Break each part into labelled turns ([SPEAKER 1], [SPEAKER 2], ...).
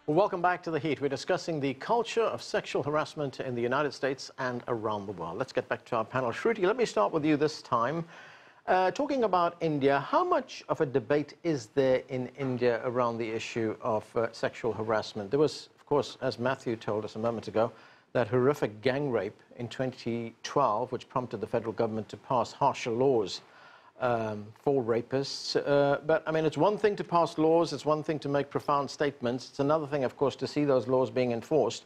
[SPEAKER 1] Well, welcome back to The Heat. We're discussing the culture of sexual harassment in the United States and around the world. Let's get back to our panel. Shruti, let me start with you this time. Talking about India, how much of a debate is there in India around the issue of sexual harassment? There was, of course, as Matthew told us a moment ago, that horrific gang rape in 2012, which prompted the federal government to pass harsher laws for rapists. But, I mean, it's one thing to pass laws, it's one thing to make profound statements. It's another thing, of course, to see those laws being enforced.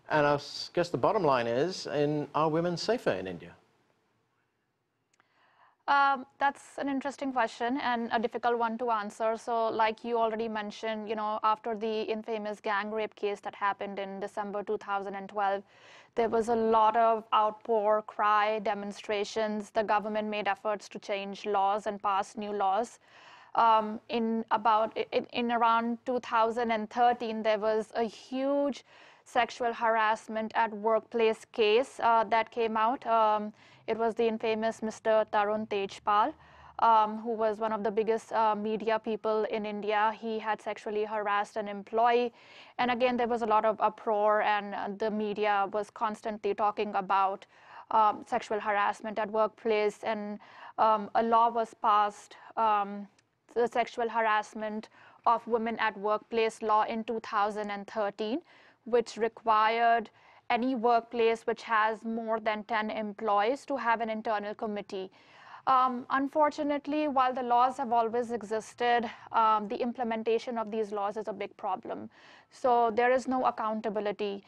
[SPEAKER 1] And I guess the bottom line is, are women safer in India?
[SPEAKER 2] That's an interesting question and a difficult one to answer. So like you already mentioned, after the infamous gang rape case that happened in December 2012, there was a lot of outpour, cry, demonstrations. The government made efforts to change laws and pass new laws. In around 2013, there was a huge sexual harassment at workplace case that came out. It was the infamous Mr. Tarun Tejpal, who was one of the biggest media people in India. He had sexually harassed an employee. And again, there was a lot of uproar, and the media was constantly talking about sexual harassment at workplace. And a law was passed, the Sexual Harassment of Women at Workplace law in 2013, which required any workplace which has more than 10 employees to have an internal committee. Unfortunately, while the laws have always existed, the implementation of these laws is a big problem. So there is no accountability.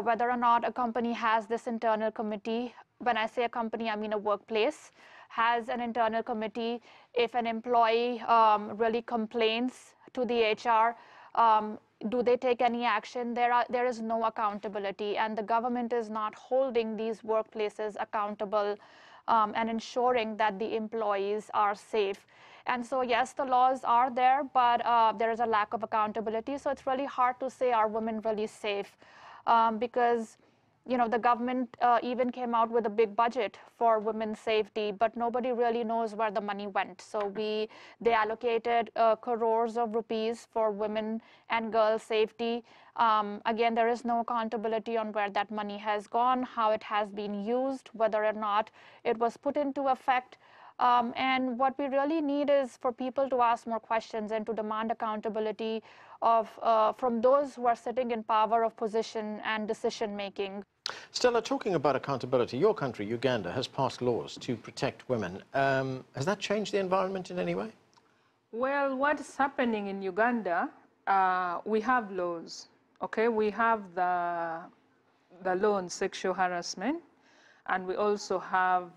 [SPEAKER 2] Whether or not a company has this internal committee, when I say a company, I mean a workplace, has an internal committee. If an employee really complains to the HR, do they take any action? There is no accountability, and the government is not holding these workplaces accountable and ensuring that the employees are safe. And so, yes, the laws are there, but there is a lack of accountability. So it's really hard to say, are women really safe? Because the government even came out with a big budget for women's safety, but nobody really knows where the money went. So they allocated crores of rupees for women and girls' safety. Again, there is no accountability on where that money has gone, how it has been used, whether or not it was put into effect. And what we really need is for people to ask more questions and to demand accountability from those who are sitting in power of position and decision making.
[SPEAKER 1] Stella, talking about accountability, your country, Uganda, has passed laws to protect women. Has that changed the environment in any way?
[SPEAKER 3] Well, what's happening in Uganda, we have laws, okay? We have the law on sexual harassment, and we also have,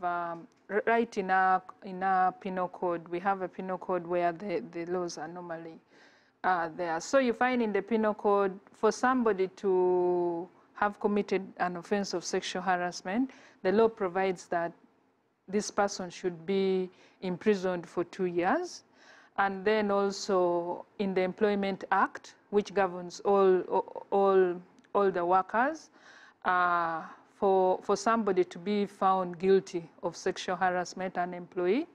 [SPEAKER 3] right in our penal code, we have a penal code where the laws are normally there. So you find in the penal code, for somebody to have committed an offense of sexual harassment, the law provides that this person should be imprisoned for 2 years. And then also in the Employment Act, which governs all the workers, for somebody to be found guilty of sexual harassment, an employee,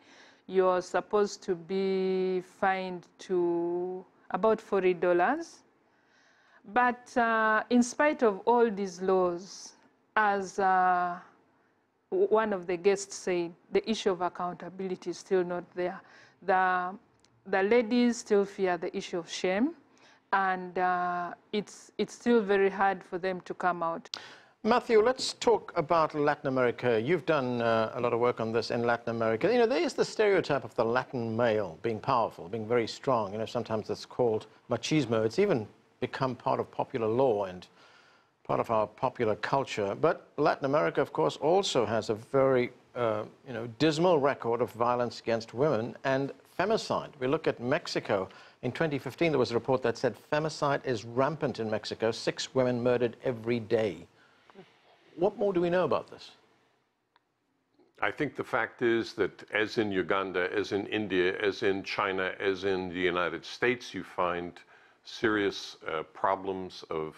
[SPEAKER 3] you're supposed to be fined to about $40. But in spite of all these laws, as one of the guests said, the issue of accountability is still not there. The ladies still fear the issue of shame, and it's still very hard for them to come out.
[SPEAKER 1] Matthew, let's talk about Latin America. You've done a lot of work on this in Latin America. There is the stereotype of the Latin male being powerful, being very strong. Sometimes it's called machismo. It's even become part of popular law and part of our popular culture. But Latin America, of course, also has a very, dismal record of violence against women and femicide. We look at Mexico. In 2015, there was a report that said femicide is rampant in Mexico, 6 women murdered every day. What more do we know about this?
[SPEAKER 4] I think the fact is that as in Uganda, as in India, as in China, as in the United States, you find serious problems of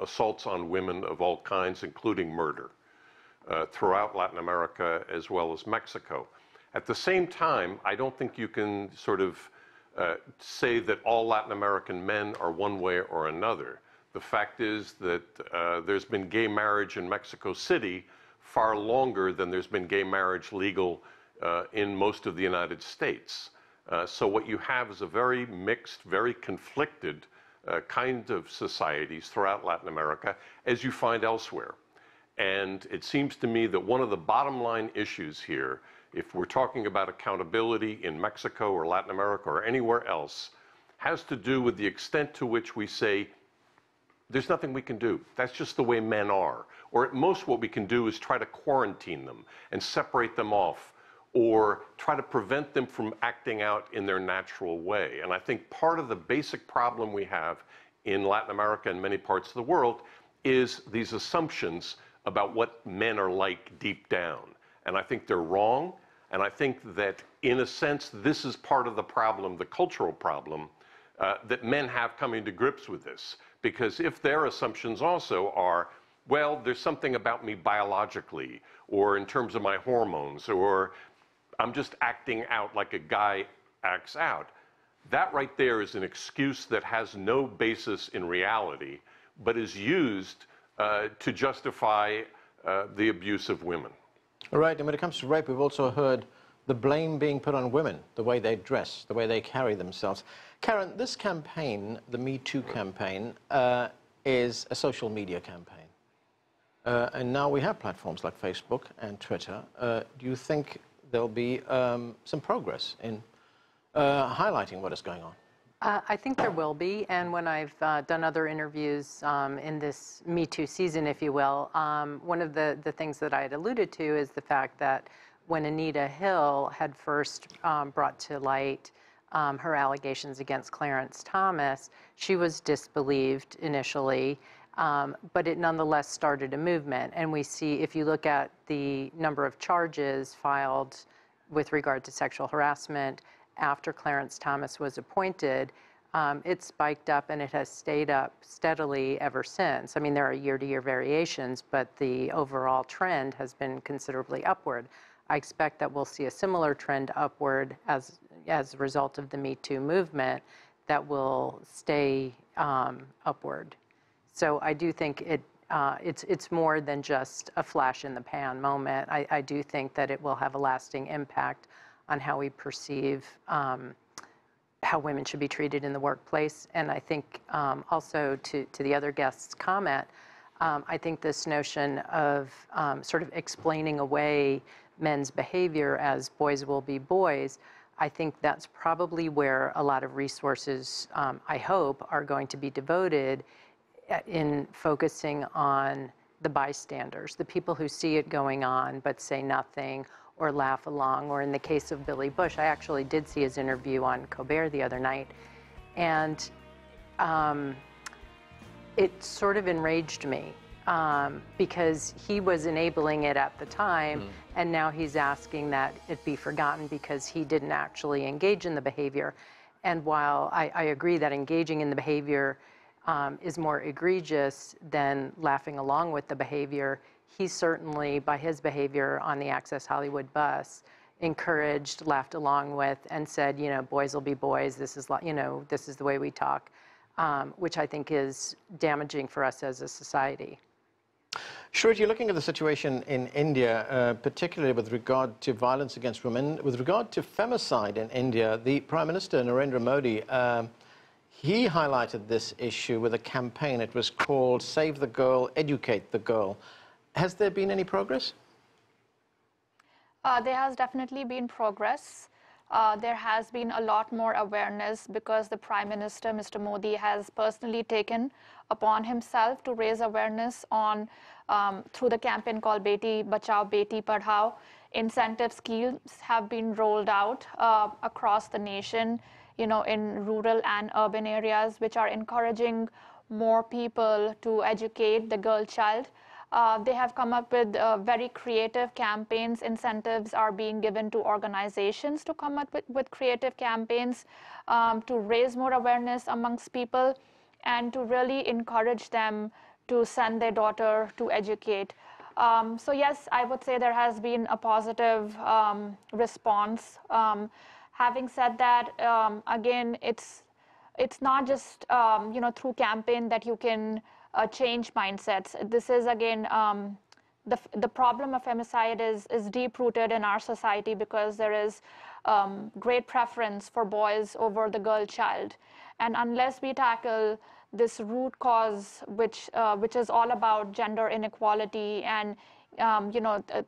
[SPEAKER 4] assaults on women of all kinds, including murder, throughout Latin America as well as Mexico. At the same time, I don't think you can sort of say that all Latin American men are one way or another. The fact is that there's been gay marriage in Mexico City far longer than there's been gay marriage legal in most of the United States. So what you have is a very mixed, very conflicted kind of societies throughout Latin America, as you find elsewhere. And it seems to me that one of the bottom line issues here, if we're talking about accountability in Mexico or Latin America or anywhere else, has to do with the extent to which we say, there's nothing we can do. That's just the way men are. Or at most what we can do is try to quarantine them and separate them off, or try to prevent them from acting out in their natural way. And I think part of the basic problem we have in Latin America and many parts of the world is these assumptions about what men are like deep down. And I think they're wrong. And I think that in a sense, this is part of the problem, the cultural problem, that men have coming to grips with this. Because if their assumptions also are, well, there's something about me biologically, or in terms of my hormones, or I'm just acting out like a guy acts out, that right there is an excuse that has no basis in reality, but is used to justify the abuse of women.
[SPEAKER 1] All right, and when it comes to rape, we've also heard the blame being put on women, the way they dress, the way they carry themselves. Karen, this campaign, the Me Too campaign, is a social media campaign. And now we have platforms like Facebook and Twitter. Do you think there'll be some progress in highlighting what is going on?
[SPEAKER 5] I think there will be, and when I've done other interviews in this Me Too season, if you will, one of the things that I had alluded to is the fact that when Anita Hill had first brought to light her allegations against Clarence Thomas, she was disbelieved initially, but it nonetheless started a movement. And we see, if you look at the number of charges filed with regard to sexual harassment after Clarence Thomas was appointed, it spiked up and it has stayed up steadily ever since. I mean, there are year-to-year variations, but the overall trend has been considerably upward. I expect that we'll see a similar trend upward as a result of the Me Too movement that will stay upward. So I do think it's more than just a flash in the pan moment. I do think that it will have a lasting impact on how we perceive how women should be treated in the workplace. And I think also to the other guest's comment, I think this notion of sort of explaining away men's behavior as boys will be boys, I think that's probably where a lot of resources, I hope, are going to be devoted in focusing on the bystanders, the people who see it going on but say nothing or laugh along. Or in the case of Billy Bush, I actually did see his interview on Colbert the other night, and it sort of enraged me because he was enabling it at the time, and now he's asking that it be forgotten because he didn't actually engage in the behavior. And while I agree that engaging in the behavior is more egregious than laughing along with the behavior, he certainly, by his behavior on the Access Hollywood bus, encouraged, laughed along with, and said, you know, boys will be boys. This is, you know, this is the way we talk, which I think is damaging for us as a society.
[SPEAKER 1] Shruti, you're looking at the situation in India, particularly with regard to violence against women. With regard to femicide in India, the Prime Minister, Narendra Modi, he highlighted this issue with a campaign. It was called Save the Girl, Educate the Girl. Has there been any progress?
[SPEAKER 2] There has definitely been progress. There has been a lot more awareness because the Prime Minister, Mr. Modi, has personally taken upon himself to raise awareness on through the campaign called Beti Bachao, Beti Padhao. Incentive schemes have been rolled out across the nation, you know, in rural and urban areas, which are encouraging more people to educate the girl child. They have come up with very creative campaigns. Incentives are being given to organizations to come up with creative campaigns to raise more awareness amongst people and to really encourage them to send their daughter to educate. So yes, I would say there has been a positive response. Having said that, again, it's not just through campaign that you can change mindsets. This is again the problem of femicide is deep-rooted in our society because there is great preference for boys over the girl child, and unless we tackle this root cause, which is all about gender inequality and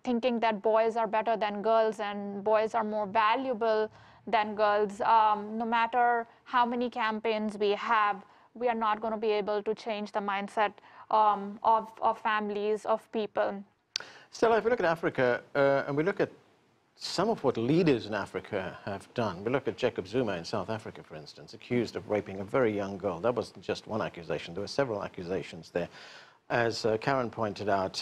[SPEAKER 2] thinking that boys are better than girls and boys are more valuable than girls, no matter how many campaigns we have, we are not going to be able to change the mindset of families, of people.
[SPEAKER 1] Stella, if we look at Africa and we look at some of what leaders in Africa have done, we look at Jacob Zuma in South Africa, for instance, accused of raping a very young girl. That wasn't just one accusation. There were several accusations there. As Caren pointed out,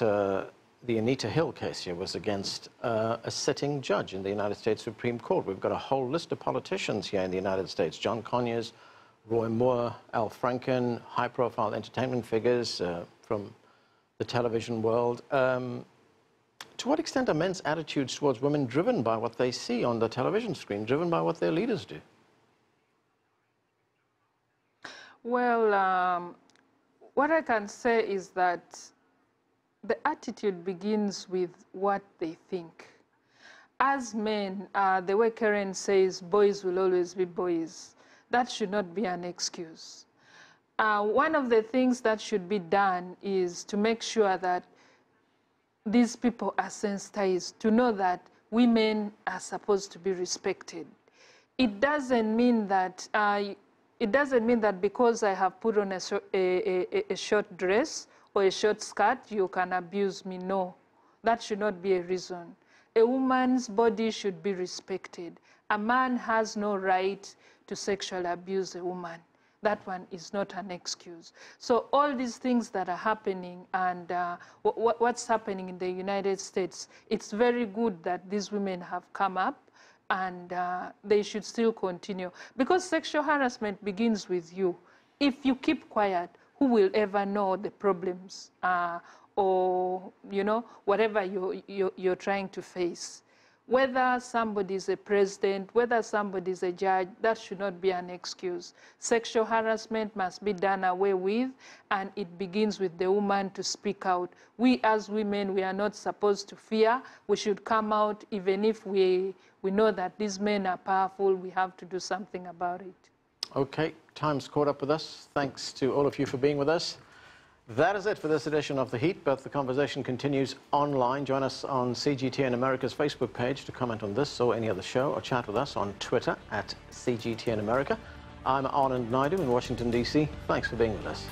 [SPEAKER 1] the Anita Hill case here was against a sitting judge in the United States Supreme Court. We've got a whole list of politicians here in the United States: John Conyers, Roy Moore, Al Franken, high-profile entertainment figures from the television world. To what extent are men's attitudes towards women driven by what they see on the television screen, driven by what their leaders do?
[SPEAKER 3] Well, what I can say is that the attitude begins with what they think. As men, the way Caren says, boys will always be boys. That should not be an excuse. One of the things that should be done is to make sure that these people are sensitized to know that women are supposed to be respected. It doesn't mean that because I have put on a short dress or a short skirt, you can abuse me. No, that should not be a reason. A woman's body should be respected. A man has no right to sexually abuse a woman. That one is not an excuse. So all these things that are happening and what's happening in the United States, it's very good that these women have come up, and they should still continue. Because sexual harassment begins with you. If you keep quiet, who will ever know the problems or whatever you're trying to face? Whether somebody is a president, whether somebody is a judge, that should not be an excuse. Sexual harassment must be done away with, and it begins with the woman to speak out. We as women, we are not supposed to fear. We should come out even if we know that these men are powerful. We have to do something about it.
[SPEAKER 1] Okay, time's caught up with us. Thanks to all of you for being with us. That is it for this edition of The Heat, but the conversation continues online. Join us on CGTN America's Facebook page to comment on this or any other show, or chat with us on Twitter at CGTN America. I'm Anand Naidu in Washington, D.C. Thanks for being with us.